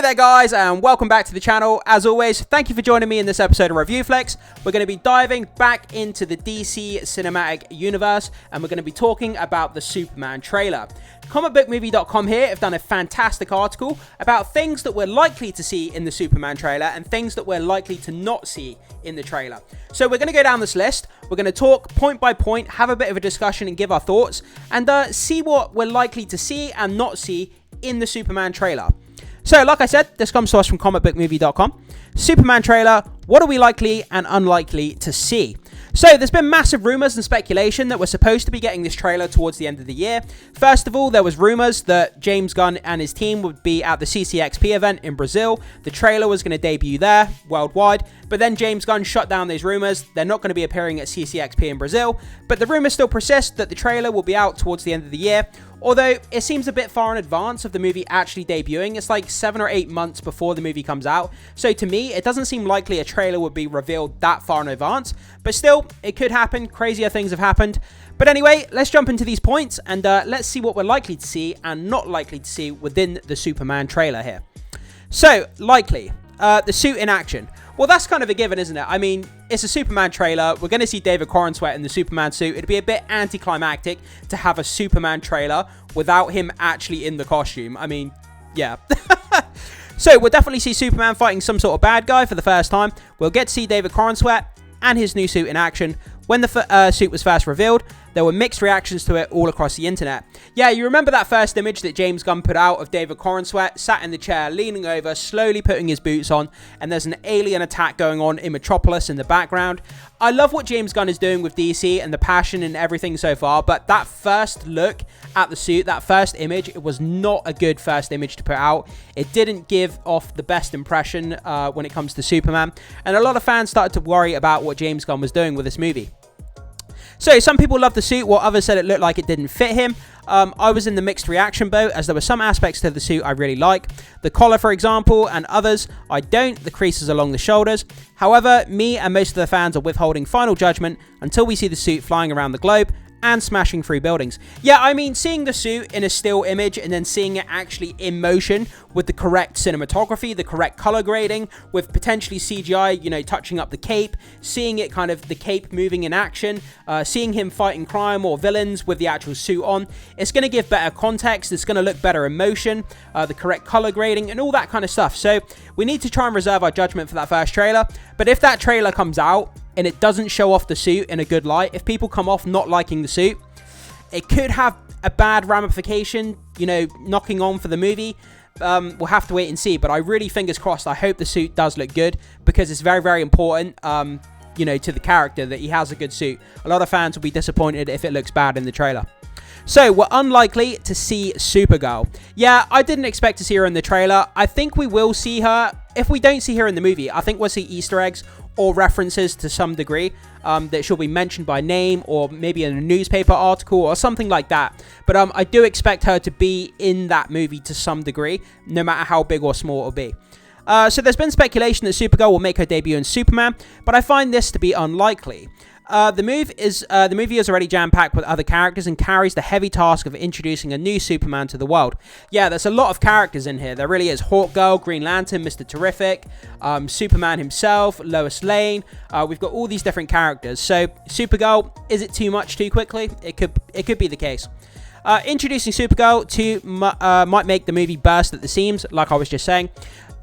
there guys, and welcome back to the channel. As always, thank you for joining me in this episode of Review Flex. We're going to be diving back into the DC cinematic universe, and we're going to be talking about the Superman trailer. Comicbookmovie.com here have done a fantastic article about things that we're likely to see in the Superman trailer and things that we're likely to not see in the trailer. So we're going to go down this list. We're going to talk point by point, have a bit of a discussion and give our thoughts, and see what we're likely to see and not see in the Superman trailer. So, like I said, this comes to us from comicbookmovie.com. Superman trailer, what are we likely and unlikely to see? So, there's been massive rumours and speculation that we're supposed to be getting this trailer towards the end of the year. First of all, there was rumours that James Gunn and his team would be at the CCXP event in Brazil. The trailer was going to debut there, worldwide. But then James Gunn shut down these rumours. They're not going to be appearing at CCXP in Brazil. But the rumours still persist that the trailer will be out towards the end of the year. Although, it seems a bit far in advance of the movie actually debuting. It's like 7 or 8 months before the movie comes out. So to me, it doesn't seem likely a trailer would be revealed that far in advance. But still, it could happen. Crazier things have happened. But anyway, let's jump into these points and let's see what we're likely to see and not likely to see within the Superman trailer here. So, likely. The suit in action. Well, that's kind of a given, isn't it? I mean, it's a Superman trailer. We're going to see David Corenswet in the Superman suit. It'd be a bit anticlimactic to have a Superman trailer without him actually in the costume. I mean, yeah. So, we'll definitely see Superman fighting some sort of bad guy for the first time. We'll get to see David Corenswet and his new suit in action. When the suit was first revealed, there were mixed reactions to it all across the internet. Yeah, you remember that first image that James Gunn put out of David Corenswet sat in the chair, leaning over, slowly putting his boots on, and there's an alien attack going on in Metropolis in the background. I love what James Gunn is doing with DC and the passion and everything so far, but that first look at the suit, that first image, it was not a good first image to put out. It didn't give off the best impression when it comes to Superman, and a lot of fans started to worry about what James Gunn was doing with this movie. So, some people loved the suit, while others said it looked like it didn't fit him. I was in the mixed reaction boat, as there were some aspects to the suit I really like. The collar, for example, and others I don't, the creases along the shoulders. However, me and most of the fans are withholding final judgment until we see the suit flying around the globe and smashing through buildings. Yeah, I mean, seeing the suit in a still image and then seeing it actually in motion with the correct cinematography, the correct color grading, with potentially CGI, you know, touching up the cape, seeing it kind of the cape moving in action, seeing him fighting crime or villains with the actual suit on, it's going to give better context, it's going to look better in motion, the correct color grading and all that kind of stuff. So we need to try and reserve our judgment for that first trailer. But if that trailer comes out and it doesn't show off the suit in a good light, if people come off not liking the suit, it could have a bad ramification, you know, knocking on for the movie. We'll have to wait and see, but I really, fingers crossed, I hope the suit does look good, because it's very, very important, you know, to the character that he has a good suit. A lot of fans will be disappointed if it looks bad in the trailer. So, we're unlikely to see Supergirl. Yeah, I didn't expect to see her in the trailer. I think we will see her. If we don't see her in the movie, I think we'll see Easter eggs or references to some degree that she'll be mentioned by name, or maybe in a newspaper article or something like that. But I do expect her to be in that movie to some degree, no matter how big or small it'll be. So there's been speculation that Supergirl will make her debut in Superman, but I find this to be unlikely. The movie is already jam-packed with other characters and carries the heavy task of introducing a new Superman to the world. Yeah, there's a lot of characters in here. There really is. Hawkgirl, Green Lantern, Mr. Terrific, Superman himself, Lois Lane. We've got all these different characters. So, Supergirl, is it too much too quickly? It could be the case. Introducing Supergirl might make the movie burst at the seams, like I was just saying.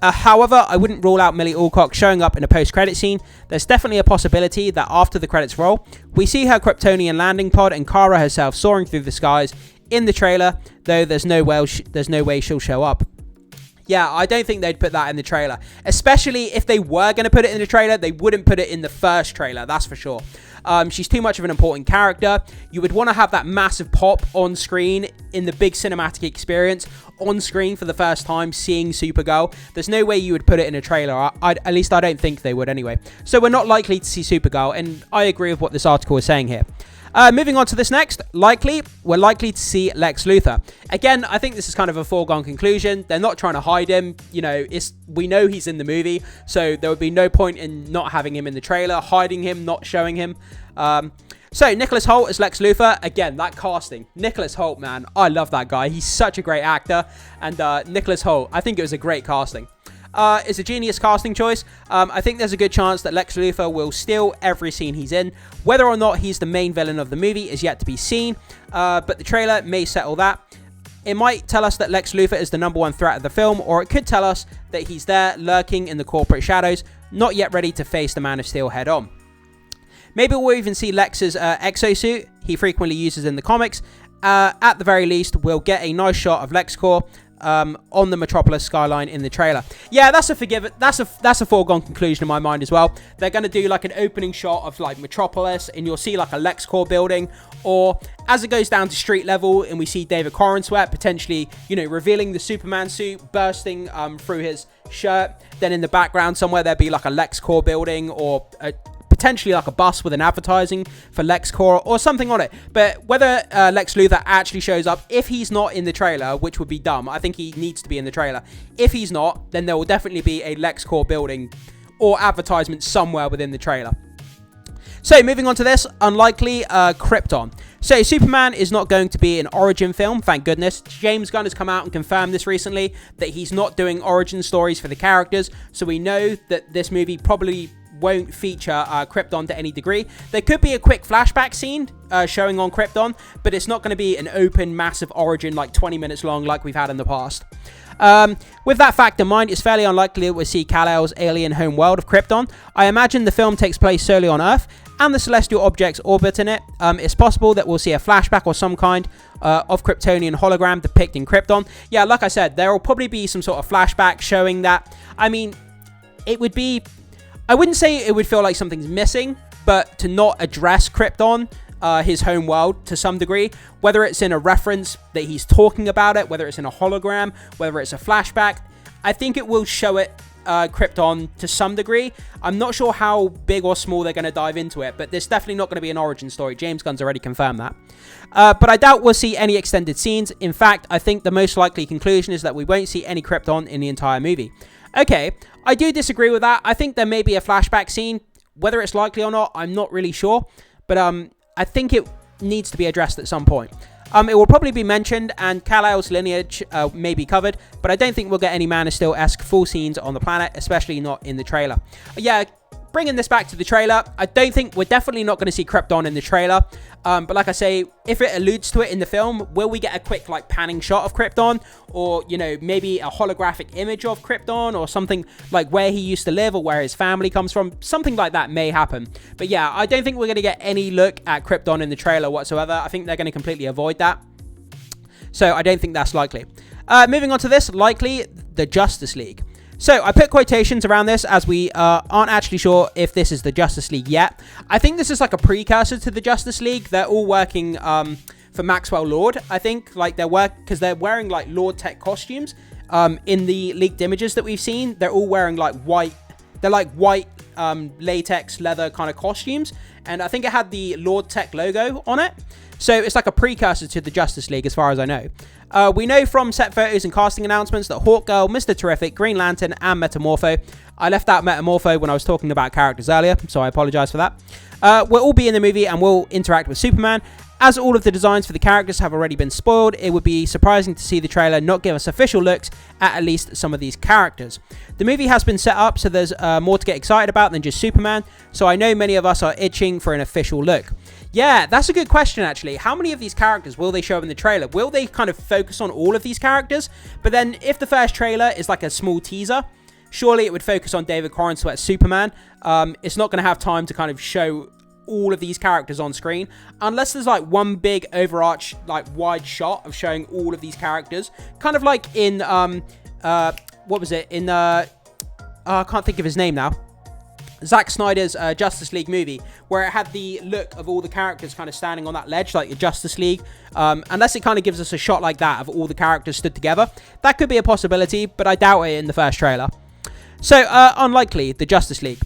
However, I wouldn't rule out Millie Alcock showing up in a post-credit scene. There's definitely a possibility that after the credits roll, we see her Kryptonian landing pod and Kara herself soaring through the skies in the trailer, though there's no way she'll show up. Yeah, I don't think they'd put that in the trailer. Especially if they were going to put it in the trailer, they wouldn't put it in the first trailer, that's for sure. She's too much of an important character. You would want to have that massive pop on screen in the big cinematic experience, on screen for the first time, seeing Supergirl. There's no way you would put it in a trailer. At least I don't think they would anyway. So we're not likely to see Supergirl, and I agree with what this article is saying here. Moving on to this next, we're likely to see Lex Luthor. Again, I think this is kind of a foregone conclusion. They're not trying to hide him. You know, we know he's in the movie, so there would be no point in not having him in the trailer, hiding him, not showing him. So, Nicholas Hoult as Lex Luthor. Again, that casting. Nicholas Hoult, man. I love that guy. He's such a great actor. And Nicholas Hoult, I think it was a great casting. It's a genius casting choice. I think there's a good chance that Lex Luthor will steal every scene he's in. Whether or not he's the main villain of the movie is yet to be seen. But the trailer may settle that. It might tell us that Lex Luthor is the #1 threat of the film, or it could tell us that he's there lurking in the corporate shadows, not yet ready to face the Man of Steel head on. Maybe we'll even see Lex's exosuit he frequently uses in the comics. At the very least, we'll get a nice shot of LexCorp on the Metropolis skyline in the trailer. Yeah, that's a foregone conclusion in my mind as well. They're going to do like an opening shot of like Metropolis, and you'll see like a LexCorp building, or as it goes down to street level and we see David Corenswet potentially, you know, revealing the Superman suit, bursting through his shirt. Then in the background somewhere there'll be like a LexCorp building, or potentially like a bus with an advertising for LexCorp or something on it. But whether Lex Luthor actually shows up, if he's not in the trailer, which would be dumb, I think he needs to be in the trailer. If he's not, then there will definitely be a LexCorp building or advertisement somewhere within the trailer. So moving on to this, unlikely Krypton. So Superman is not going to be an origin film, thank goodness. James Gunn has come out and confirmed this recently, that he's not doing origin stories for the characters. So we know that this movie probably won't feature Krypton to any degree. There could be a quick flashback scene showing on Krypton, but it's not going to be an open, massive origin like 20 minutes long like we've had in the past. With that fact in mind, it's fairly unlikely that we'll see Kal-El's alien home world of Krypton. I imagine the film takes place solely on Earth, and the celestial objects orbit in it. It's possible that we'll see a flashback or some kind of Kryptonian hologram depicting Krypton. Yeah, like I said, there will probably be some sort of flashback showing that. I mean, it would be... I wouldn't say it would feel like something's missing, but to not address Krypton, his home world, to some degree, whether it's in a reference that he's talking about it, whether it's in a hologram, whether it's a flashback, I think it will show it, Krypton, to some degree. I'm not sure how big or small they're going to dive into it, but there's definitely not going to be an origin story. James Gunn's already confirmed that. But I doubt we'll see any extended scenes. In fact, I think the most likely conclusion is that we won't see any Krypton in the entire movie. Okay, I do disagree with that. I think there may be a flashback scene. Whether it's likely or not, I'm not really sure. But I think it needs to be addressed at some point. It will probably be mentioned, and Kal-El's lineage may be covered, but I don't think we'll get any Man of Steel-esque full scenes on the planet, especially not in the trailer. Yeah, bringing this back to the trailer, I don't think we're definitely not going to see Krypton in the trailer. But like I say, if it alludes to it in the film, will we get a quick like panning shot of Krypton, or you know, maybe a holographic image of Krypton, or something like where he used to live or where his family comes from? Something like that may happen. But yeah, I don't think we're going to get any look at Krypton in the trailer whatsoever. I think they're going to completely avoid that. So I don't think that's likely. Moving on to this, likely the Justice League. So I put quotations around this as we aren't actually sure if this is the Justice League yet. I think this is like a precursor to the Justice League. They're all working for Maxwell Lord, I think. Like because they're wearing like Lord Tech costumes in the leaked images that we've seen. They're all wearing like white. They're like white latex leather kind of costumes. And I think it had the Lord Tech logo on it. So it's like a precursor to the Justice League as far as I know. We know from set photos and casting announcements that Hawkgirl, Mr. Terrific, Green Lantern, and Metamorpho. I left out Metamorpho when I was talking about characters earlier, so I apologize for that. Will all be in the movie and will interact with Superman. As all of the designs for the characters have already been spoiled, it would be surprising to see the trailer not give us official looks at least some of these characters. The movie has been set up so there's more to get excited about than just Superman, so I know many of us are itching for an official look. Yeah, that's a good question actually. How many of these characters will they show in the trailer? Will they kind of focus on all of these characters? But then if the first trailer is like a small teaser, surely it would focus on David Corenswet's Superman. It's not going to have time to kind of show all of these characters on screen unless there's like one big overarch like wide shot of showing all of these characters, kind of like in what was it in I can't think of his name now, Zack Snyder's Justice League movie, where it had the look of all the characters kind of standing on that ledge like the Justice League. Unless it kind of gives us a shot like that of all the characters stood together, that could be a possibility, but I doubt it in the first trailer. So unlikely the Justice League.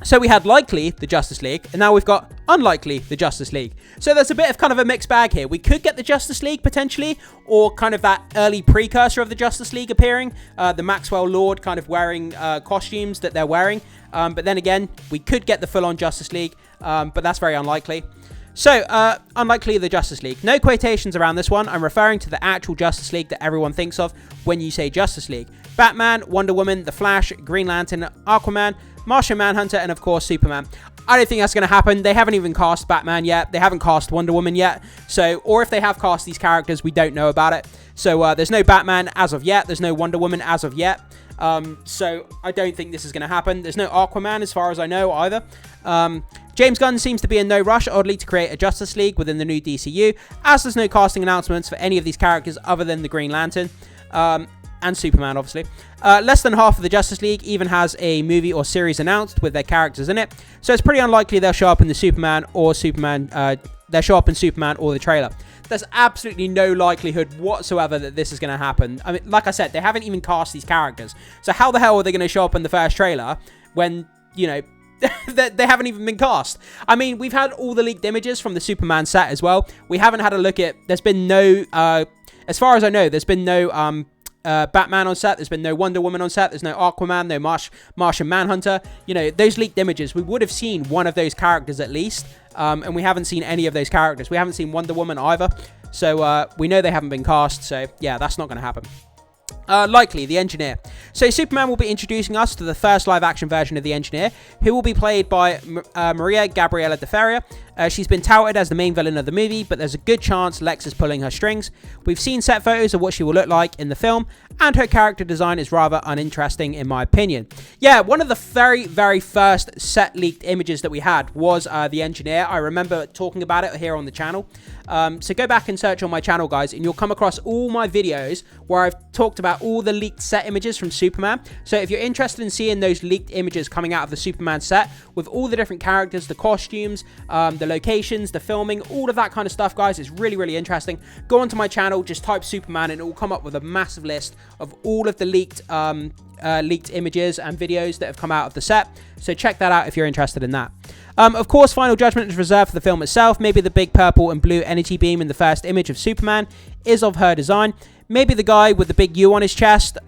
So we had likely the Justice League, and now we've got unlikely the Justice League. So there's a bit of kind of a mixed bag here. We could get the Justice League potentially, or kind of that early precursor of the Justice League appearing, the Maxwell Lord kind of wearing costumes that they're wearing. But then again, we could get the full-on Justice League, but that's very unlikely. So, unlikely the Justice League. No quotations around this one. I'm referring to the actual Justice League that everyone thinks of when you say Justice League. Batman, Wonder Woman, The Flash, Green Lantern, Aquaman, Martian Manhunter, and of course Superman. I don't think that's going to happen. They haven't even cast Batman yet. They haven't cast Wonder Woman yet. So, or if they have cast these characters, we don't know about it. So, there's no Batman as of yet. There's no Wonder Woman as of yet. So, I don't think this is going to happen. There's no Aquaman as far as I know either. James Gunn seems to be in no rush, oddly, to create a Justice League within the new DCU, as there's no casting announcements for any of these characters other than the Green Lantern. And Superman, obviously. Less than half of the Justice League even has a movie or series announced with their characters in it, so it's pretty unlikely they'll show up in the Superman or they'll show up in Superman or the trailer. There's absolutely no likelihood whatsoever that this is going to happen. I mean, like I said, they haven't even cast these characters, so how the hell are they going to show up in the first trailer when, you know, they haven't even been cast? I mean, we've had all the leaked images from the Superman set as well. We haven't had a look at, there's been no, as far as I know, there's been no, Batman on set, there's been no Wonder Woman on set, there's no Aquaman, no Martian Manhunter. You know, those leaked images, we would have seen one of those characters at least, and we haven't seen any of those characters. We haven't seen Wonder Woman either, so we know they haven't been cast, so yeah, that's not going to happen. Likely, the Engineer. So Superman will be introducing us to the first live-action version of the Engineer, who will be played by Maria Gabriela de Faria. She's been touted as the main villain of the movie, but there's a good chance Lex is pulling her strings. We've seen set photos of what she will look like in the film, and her character design is rather uninteresting in my opinion. Yeah, one of the very, very first set leaked images that we had was the Engineer. I remember talking about it here on the channel. So go back and search on my channel, guys, and you'll come across all my videos where I've talked about all the leaked set images from Superman. So if you're interested in seeing those leaked images coming out of the Superman set with all the different characters, the costumes, the locations, the filming, all of that kind of stuff, guys, it's really, really interesting. Go onto my channel, just type Superman, and it will come up with a massive list of all of the leaked images and videos that have come out of the set. So check that out if you're interested in that. Of course, Final Judgment is reserved for the film itself. Maybe the big purple and blue energy beam in the first image of Superman is of her design. Maybe the guy with the big U on his chest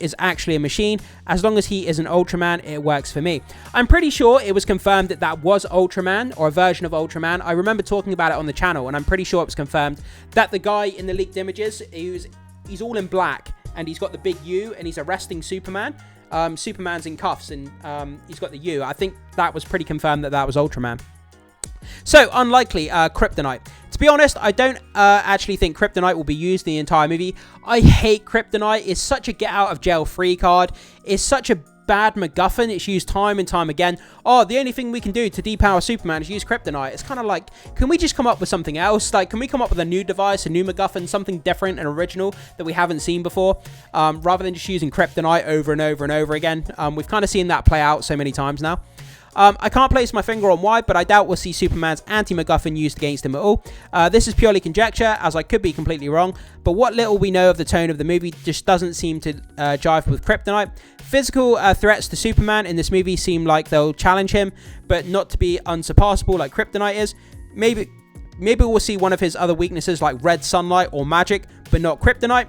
is actually a machine. As long as he is an Ultraman, it works for me. I'm pretty sure it was confirmed that that was Ultraman, or a version of Ultraman. I remember talking about it on the channel, and I'm pretty sure it was confirmed that the guy in the leaked images, he's all in black, and he's got the big U, and he's arresting Superman. Superman's in cuffs, and he's got the U. I think that was pretty confirmed that that was Ultraman. So, unlikely, Kryptonite. To be honest, I don't actually think Kryptonite will be used in the entire movie. I hate Kryptonite. It's such a get-out-of-jail-free card. It's such a bad MacGuffin. It's used time and time again. Oh, the only thing we can do to depower Superman is use Kryptonite. It's kind of like, can we just come up with something else? Like, can we come up with a new device, a new MacGuffin, something different and original that we haven't seen before, rather than just using Kryptonite over and over and over again? We've kind of seen that play out so many times now. I can't place my finger on why, but I doubt we'll see Superman's anti-MacGuffin used against him at all. This is purely conjecture, as I could be completely wrong, but what little we know of the tone of the movie just doesn't seem to jive with Kryptonite. Physical threats to Superman in this movie seem like they'll challenge him, but not to be unsurpassable like Kryptonite is. Maybe we'll see one of his other weaknesses like red sunlight or magic, but not Kryptonite.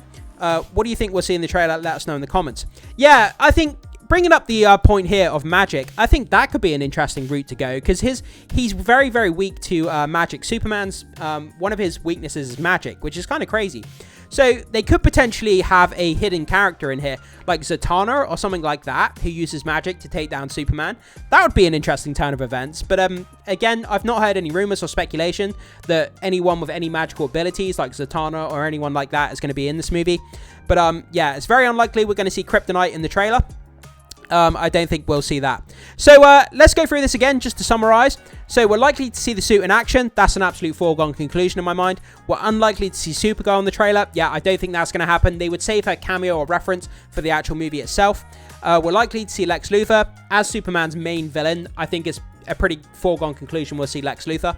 What do you think we'll see in the trailer? Let us know in the comments. Yeah, I think bringing up the point here of magic, I think that could be an interesting route to go, because he's very, very weak to magic. Superman's one of his weaknesses is magic, which is kind of crazy. So they could potentially have a hidden character in here, like Zatanna or something like that, who uses magic to take down Superman. That would be an interesting turn of events. But again, I've not heard any rumors or speculation that anyone with any magical abilities, like Zatanna or anyone like that, is going to be in this movie. But yeah, it's very unlikely we're going to see Kryptonite in the trailer. I don't think we'll see that. So let's go through this again just to summarize. So we're likely to see the suit in action. That's an absolute foregone conclusion in my mind. We're unlikely to see Supergirl in the trailer. Yeah, I don't think that's going to happen. They would save her cameo or reference for the actual movie itself. We're likely to see Lex Luthor as Superman's main villain. I think it's a pretty foregone conclusion we'll see Lex Luthor.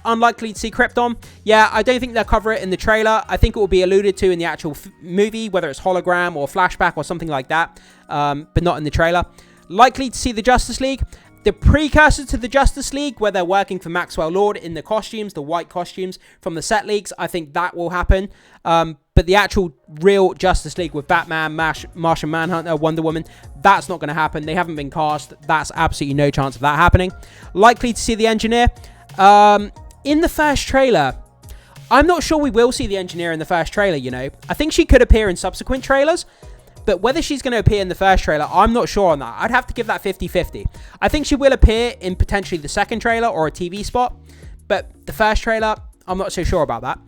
Unlikely to see Krypton. Yeah, I don't think they'll cover it in the trailer. I think it will be alluded to in the actual movie, whether it's hologram or flashback or something like that, but not in the trailer. Likely to see the Justice League. The precursor to the Justice League, where they're working for Maxwell Lord in the costumes, the white costumes from the set leaks, I think that will happen. But the actual real Justice League with Batman, Martian Manhunter, Wonder Woman, that's not going to happen. They haven't been cast. That's absolutely no chance of that happening. Likely to see the Engineer. in the first trailer, I'm not sure we will see the engineer in the first trailer, you know. I think she could appear in subsequent trailers, but whether she's going to appear in the first trailer, I'm not sure on that. I'd have to give that 50-50. I think she will appear in potentially the second trailer or a TV spot, but the first trailer, I'm not so sure about that.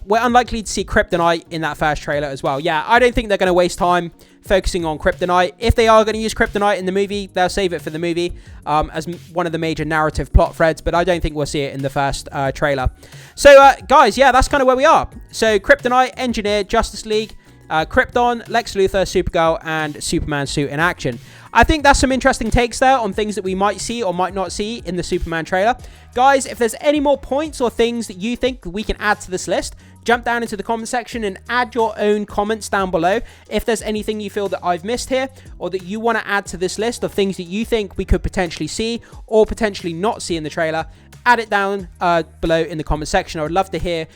We're unlikely to see Kryptonite in that first trailer as well. Yeah, I don't think they're going to waste time focusing on Kryptonite. If they are going to use Kryptonite in the movie, they'll save it for the movie as one of the major narrative plot threads, but I don't think we'll see it in the first trailer. So, guys, yeah, that's kind of where we are. So, Kryptonite, Engineer, Justice League, Krypton, Lex Luthor, Supergirl, and Superman suit in action. I think that's some interesting takes there on things that we might see or might not see in the Superman trailer. Guys, if there's any more points or things that you think we can add to this list, jump down into the comment section and add your own comments down below. If there's anything you feel that I've missed here or that you want to add to this list of things that you think we could potentially see or potentially not see in the trailer, add it down below in the comment section. I would love to hear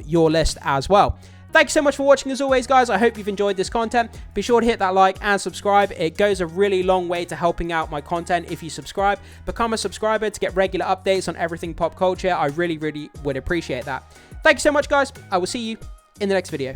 your list as well. Thank you so much for watching as always, guys. I hope you've enjoyed this content. Be sure to hit that like and subscribe. It goes a really long way to helping out my content if you subscribe. Become a subscriber to get regular updates on everything pop culture. I really, really would appreciate that. Thank you so much, guys. I will see you in the next video.